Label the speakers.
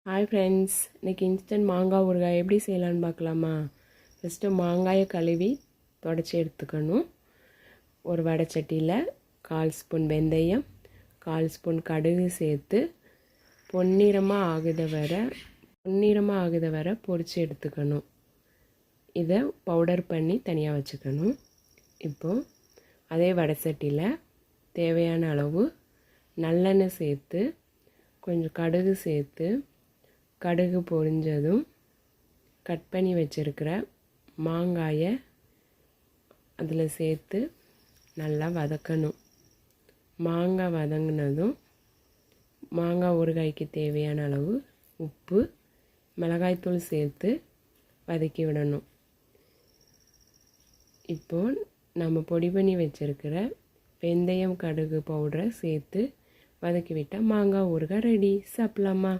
Speaker 1: Hi friends, இன்றைக்கி instant மாங்காய் ஊறுகாய் எப்படி செய்யலான்னு பார்க்கலாமா? ஃபஸ்ட்டு மாங்காயை கழுவி தொடச்சி எடுத்துக்கணும். ஒரு வடைச்சட்டியில் 1/4 ஸ்பூன் வெந்தயம், 1/4 ஸ்பூன் கடுகு சேர்த்து பொன்னிறமாக ஆகுத வரை பொரித்து எடுத்துக்கணும். இதை பவுடர் பண்ணி தனியாக வச்சுக்கணும். இப்போது அதே வடைச்சட்டியில் தேவையான அளவு நல்லெண்ணெய் சேர்த்து கொஞ்சம் கடுகு சேர்த்து கடுகு பொரிஞ்சதும் கட் பண்ணி வச்சுருக்கிற மாங்காயை அதில் சேர்த்து நல்லா வதக்கணும். மாங்காய் வதங்கினதும் மாங்காய் ஊறுகாய்க்கு தேவையான அளவு உப்பு, மிளகாய்த்தூள் சேர்த்து வதக்கி விடணும். இப்போது நம்ம பொடி பண்ணி வச்சுருக்கிற வெந்தயம் கடுகு பவுடரை சேர்த்து வதக்கி விட்டால் மாங்காய் ஊறுகாய் ரெடி. சாப்பிட்லாமா?